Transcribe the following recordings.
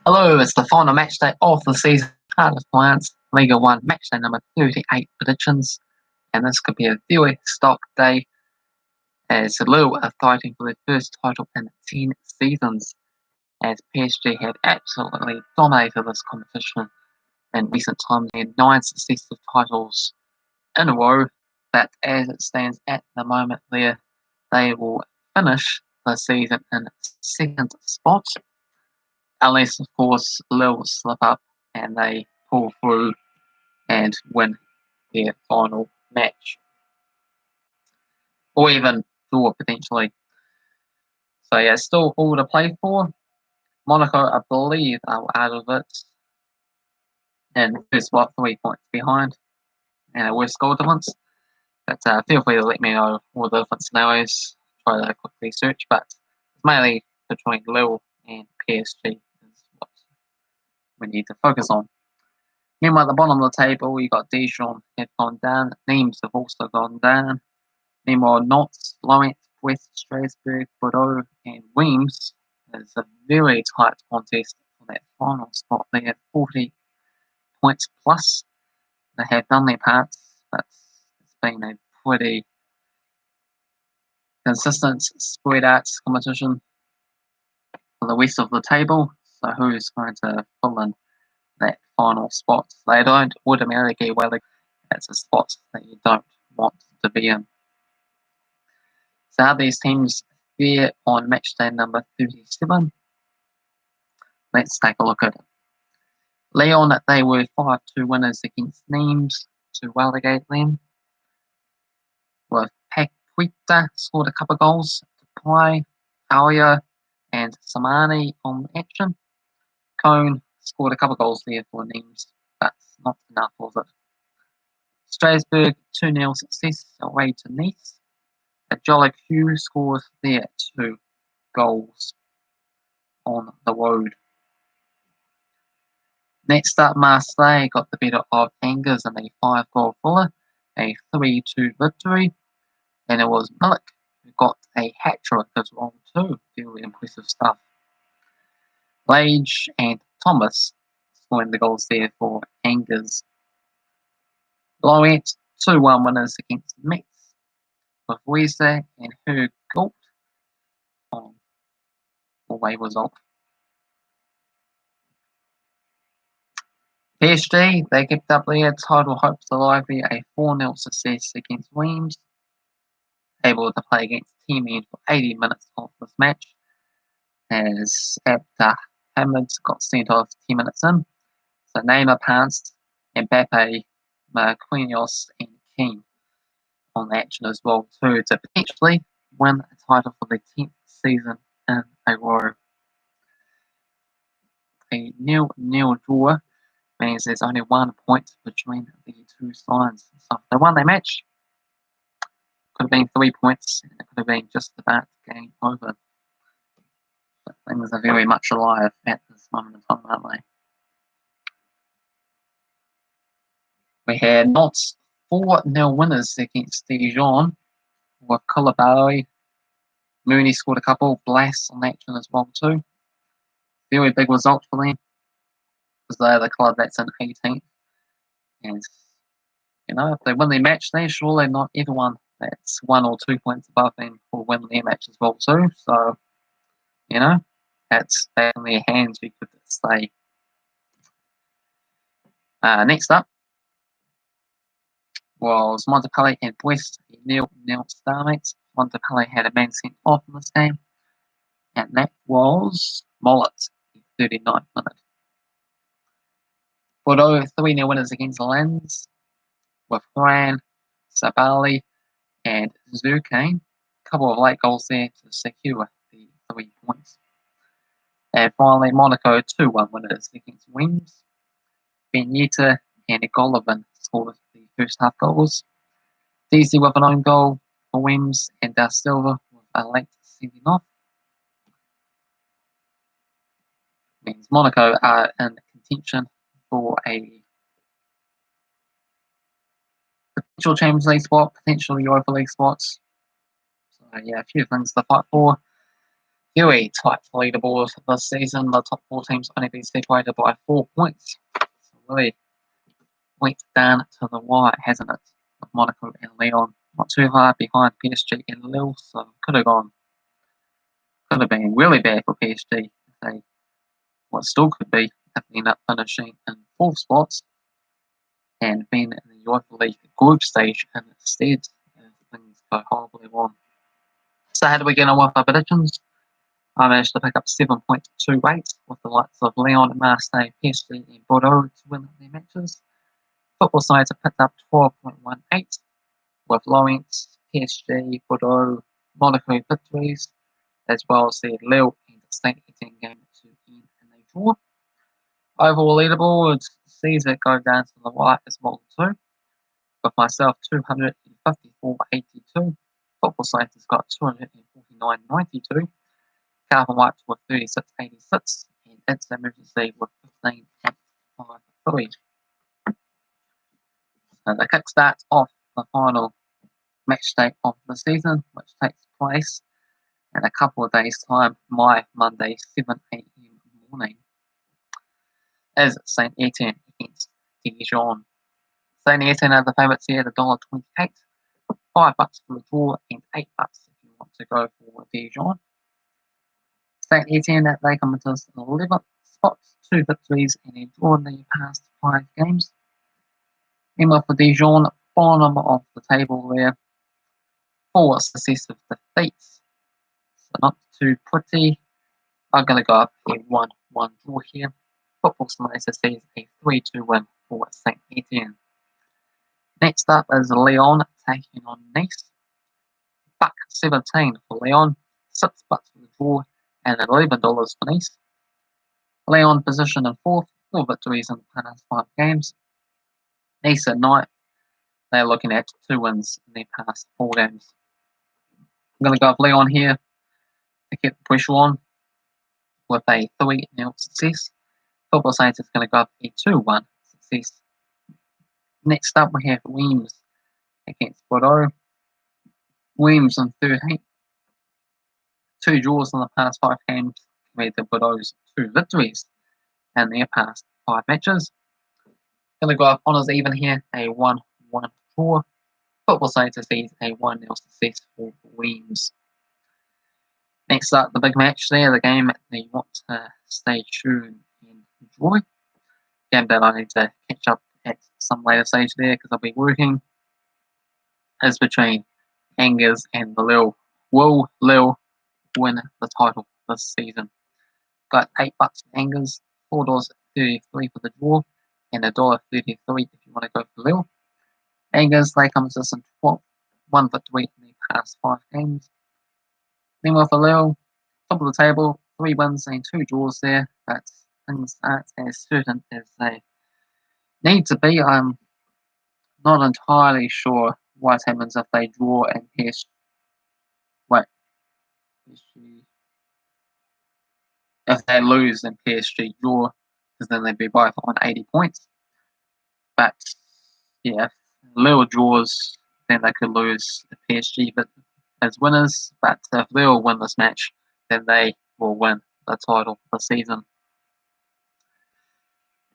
Hello, it's the final match day of the season. Cardiff Lions, Ligue 1 match day number 38 predictions. And this could be a very stock day as Lille are fighting for their first title in 10 seasons. As PSG have absolutely dominated this competition in recent times. They had 9 successive titles in a row. But as it stands at the moment there, they will finish the season in second spot. Unless, of course, Lille slip up and they pull through and win their final match. Or even draw, potentially. So, yeah, still all to play for. Monaco, I believe, are out of it. And first spot, 3 points behind. And a worse goal difference. But feel free to let me know all the different scenarios. Try to quickly search. But it's mainly between Lille and PSG is what we need to focus on. Meanwhile, at the bottom of the table, we got Dijon have gone down. Nimes have also gone down. Meanwhile, Nantes, Lyon, West, Strasbourg, Bordeaux, and Reims is a very tight contest for that final spot. They have 40 points plus. They have done their parts, but it's been a pretty consistent spread out competition for the rest of the table. So who's going to fill in that final spot? They don't automatically well. That's a spot that you don't want to be in. So how these teams fare on match day number 37? Let's take a look at it. Lyon, they were 5-2 winners against Nimes to relegate them. With Paquita scored a couple of goals to play. Aria and Samani on action. Cone scored a couple of goals there for Nimes, but not enough, was it? Strasbourg 2-0 success away to Nice. Jolly Q scores their 2 goals on the road. Next up, Marseille got the better of Angers in a 5-goal thriller, a 3-2 victory, and it was Milik who got a hat-trick as well too. Very impressive stuff. Ligue and Thomas scoring the goals there for Angers. Lyon 2-1 winners against Metz, with Weser and Hug Galt on away result. PSG, they kept up their title hopes alive via a 4-0 success against Reims, able to play against Etienne for 80 minutes of this match, as Hamid got sent off 10 minutes in. So Neymar passed, Mbappe, Marquinhos, and Keane on action as well too, to potentially win a title for the 10th season in a row. A nil draw means there's only 1 point between the two sides. So if they won their match, could have been 3 points, and it could have been just about game over. But things are very much alive at this moment in time, aren't they? We had Nantes 4-0 winners against Dijon, with Koulibaly. Mooney scored a couple, Blas on action as well too. Very big result for them, because they're the club that's in 18th. And, if they win their match, then surely not everyone that's 1 or 2 points above them will win their match as well too. So, that's back in their hands, we could say. Next up was Monte Carlo and Brest, nil stalemates. Monte Carlo had a man sent off in this game, and that was Mollet, the 39th minute. Bordeaux 3-0 winners against Lens, with Fran, Sabali, and Zurkane. A couple of late goals there to secure the 3 points. And finally, Monaco 2-1 winners against Reims. Vignetta and Golovin scored the first half goals. DC with an own goal for Reims, and Da Silva with a late sending off. Means Monaco are in contention for a potential Champions League spot, potential Europa League spots. So yeah, a few things to fight for. Very tight leaderboard this season. The top 4 teams only been separated by 4 points. So really went down to the wire, hasn't it? With Monaco and Lyon not too hard behind PSG and Lille, so could have been really bad for PSG if they, well, still could be if they end up finishing in 4th spots and being in the Europa League group stage instead if things go horribly wrong. So how do we get on with our predictions? I managed to pick up 7.28 with the likes of Lyon, Marseille, PSG and Bordeaux to win their matches. Football sides have picked up 12.18 with Lawrence, PSG, Bordeaux, Monaco victories, as well as the Lille and St Etienne game to end in a draw. Overall leaderboard sees it go down to the right as well too, with myself 254.82. Football sides has got 249.92. Cavan Wright with 36.86 and It's Emergency with 15.53. So the kick starts off the final match day of the season, which takes place in a couple of days' time, my Monday, 7 a.m. morning, as St Etienne against Dijon. St Etienne are the favourites here at $1.28, $5 for the draw, and $8 if you want to go for Dijon. St Etienne, they come into 11th spots, 2 victories and a draw in the past 5 games. Meanwhile for Dijon, bottom of the table there, 4 successive defeats. So not too pretty. I'm going to go up a 1-1 draw here. Football Simulator sees a 3-2 win for St Etienne. Next up is Lyon taking on Nice. Buck 17 for Lyon, $6 for the draw, and $11 for Nice. Lyon positioned in 4th, 4 victories in the past 5 games. Nice at 9th, they're looking at 2 wins in their past 4 games. I'm going to go with Lyon here to keep the pressure on with a 3-0 success. Football Saints is going to go up a 2-1 success. Next up, we have Reims against Bordeaux. Reims in 13th. 2 draws in the past 5 games compared to Bordeaux's 2 victories in their past 5 matches. Going to go up honours even here, a 1-1 draw. Football Saints sees a 1-0 success for Reims. Next up, the big match there, the game that you want to stay tuned and enjoy. Game that I need to catch up at some later stage there because I'll be working, is between Angers and the Lille. Will Lille win the title this season? Got $8 for Angers, $4.33 for the draw, and $1.33 if you want to go for Lille. Angers, they come to us in 12th, 1 victory in the past 5 games. Meanwhile for Lille, top of the table, 3 wins and 2 draws there, but things aren't as certain as they need to be. I'm not entirely sure what happens if they draw and PSG. If they lose and PSG draw, because then they'd be both on 80 points. But yeah, if Lille draws, then they could lose the PSG but as winners. But if Lille win this match, then they will win the title for the season.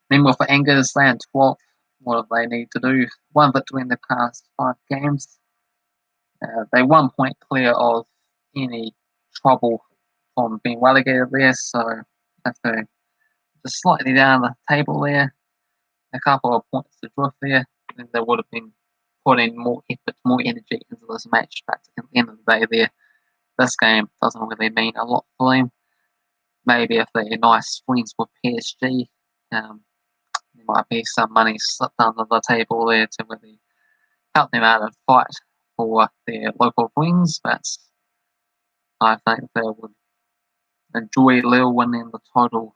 Meanwhile for Angers, they're in 12th. What do they need to do? 1 victory in the past 5 games. They're 1 point clear of any trouble from being relegated there, so if they're just slightly down the table there, a couple of points to drift there, then they would have been putting more effort, more energy into this match. But at the end of the day there, this game doesn't really mean a lot for them. Maybe if they're nice wins with PSG, there might be some money slipped under the table there to really help them out and fight for their local wins, but I think they would enjoy Lille winning the title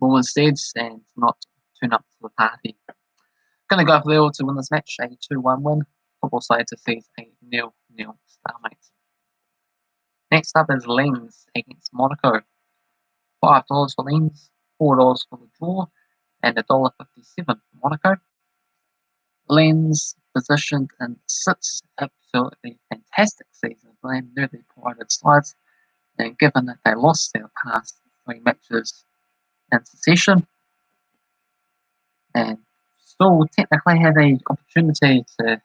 more instead and not turn up to the party. Going to go for Lille to win this match, a 2-1 win. Football side to see a 0-0 stalemate. Next up is Lens against Monaco. $5 for Lens, $4 for the draw, and $1.57 for Monaco. Lens positioned in 6th, absolutely fantastic season for them, newly promoted sides. And given that they lost their past 3 matches in succession, and still technically have an opportunity to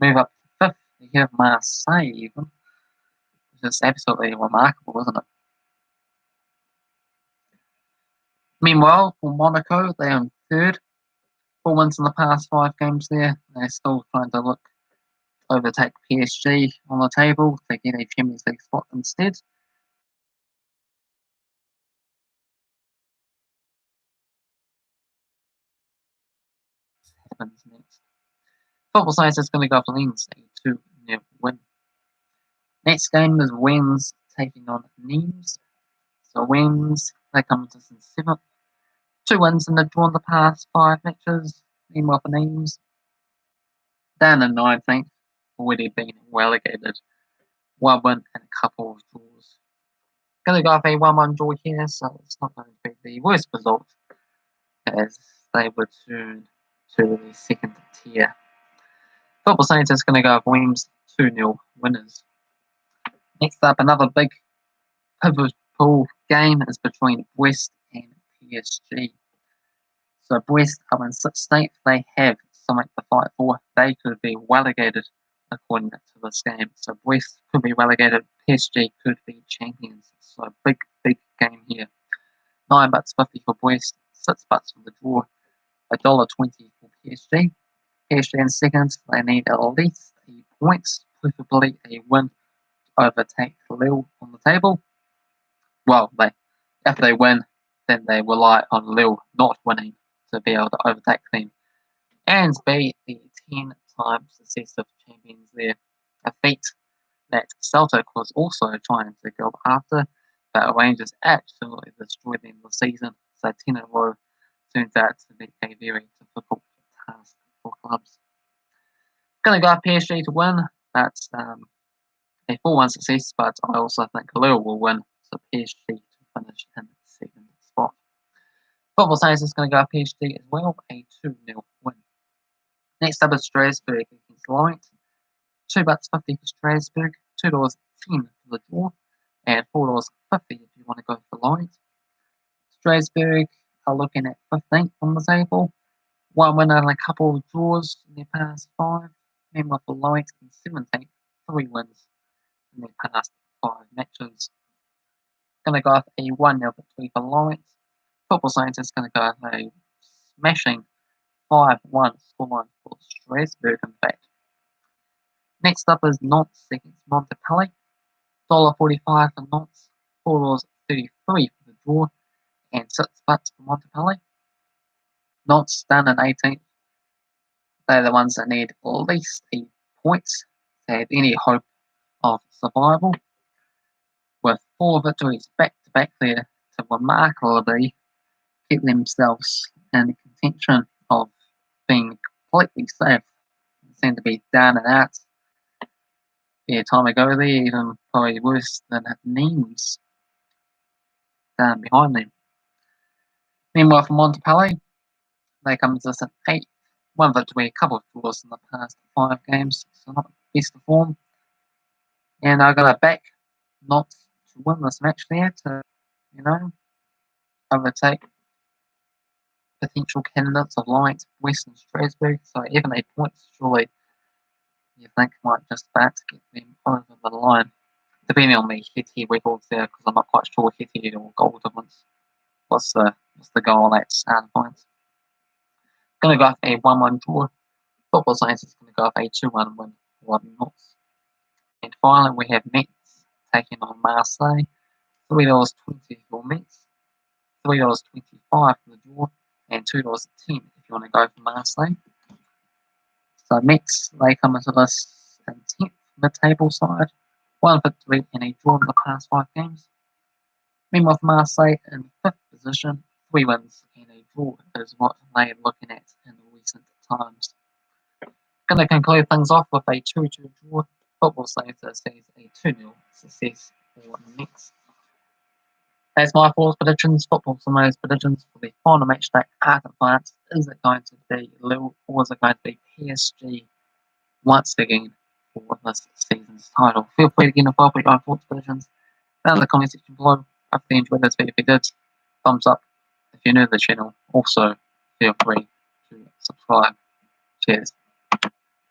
move up to 5th, you have Marseille even, which is absolutely remarkable, isn't it? Meanwhile, for Monaco, they are in 3rd. 4 wins in the past 5 games there. They're still trying to look to overtake PSG on the table to get a Champions League spot instead. Happens next. Football Science is going to go for Lens, a 2-0 win. Next game is Wens taking on Nimes. So Wens, they come to 7th. 2 wins in the draw in the past 5 matches. Meanwhile for Nimes, down in 19th, already been relegated. 1 win and a couple of draws. Going to go for a 1-1 draw here, so it's not going to be the worst result as they return to the 2nd tier. Football Saints is going to go for Wens 2-0 winners. Next up, another big pivotal game is between Brest and PSG. So Brest are in 16th. They have something to fight for. They could be relegated according to this game. So Brest could be relegated. PSG could be champions. So big game here. $9.50 for Brest. $6 for the draw. $1.20 for PSG. PSG in 2nd. They need at least a point, preferably a win to overtake Lille on the table. Well, if they win, then they rely on Lille not winning to be able to overtake them and be the 10 times successive champions there. A feat that Celtic was also trying to go after, but Rangers absolutely destroyed them this season. So 10 in a row turns out to be a very difficult task for clubs. Going to go PSG to win. That's a 4-1 success, but I also think Lille will win. So PSG to finish in 2nd spot. Football Science is going to go PSG as well, a 2-0 win. Next up is Strasbourg against Lyon. $2.50 for Strasbourg, $2.10 for the draw, and $4.50 if you want to go for Lyon. Strasbourg are looking at 15th on the table. 1 win and a couple of draws in their past 5. Meanwhile for Lyon in 17th, 3 wins in their past 5 matches. Going to go with a 1-0 victory for Lyon. Football Science is going to go with a smashing 5-1 scoreline for Strasbourg, in fact. Next up is Nantes against Monte Carlo. $1.45 for Nantes, $4.33 for the draw, and $6 for Monte Carlo. Nantes down in 18th. They're the ones that need at least a point to have any hope of survival. With 4 victories back-to-back there to remarkably keep themselves in contention of being completely safe. They seem to be down and out. Yeah, time ago there, even probably worse than Nimes down behind them. Meanwhile for Monte Carlo, they come to us at 8th. 1 victory, a couple of draws in the past 5 games, so not best of form. And I got a back not to win this match there to, overtake potential candidates of Lyon, West and Strasbourg. So even 8 points, surely you think might just about get them over the line. Depending on the Etienne records there, because I'm not quite sure Etienne or goal difference. What's the goal at start points? Going to go for a 1-1 draw. Football Science is going to go for a 2-1 win for Nantes. And finally, we have Metz taking on Marseille. $3.20 for Metz, $3.25 for the draw, and $2.10 if you want to go for Marseille. So Metz, they come into this in 10th mid-table side. 1 victory and a draw in the past 5 games. Meanwhile for Marseille in 5th position, 3 wins and a draw is what they are looking at in recent times. Going to conclude things off with a 2-2 draw. Football Simulator sees a 2-0 success for Metz. That's my 4 predictions. Football Simulator's predictions for the final match day after France. Is it going to be Lille or is it going to be PSG once again for this season's title? Feel free to get involved with your thoughts, predictions down in the comment section below. I hope you enjoyed this video. If you did, thumbs up. If you're new to the channel, also feel free to subscribe. Cheers.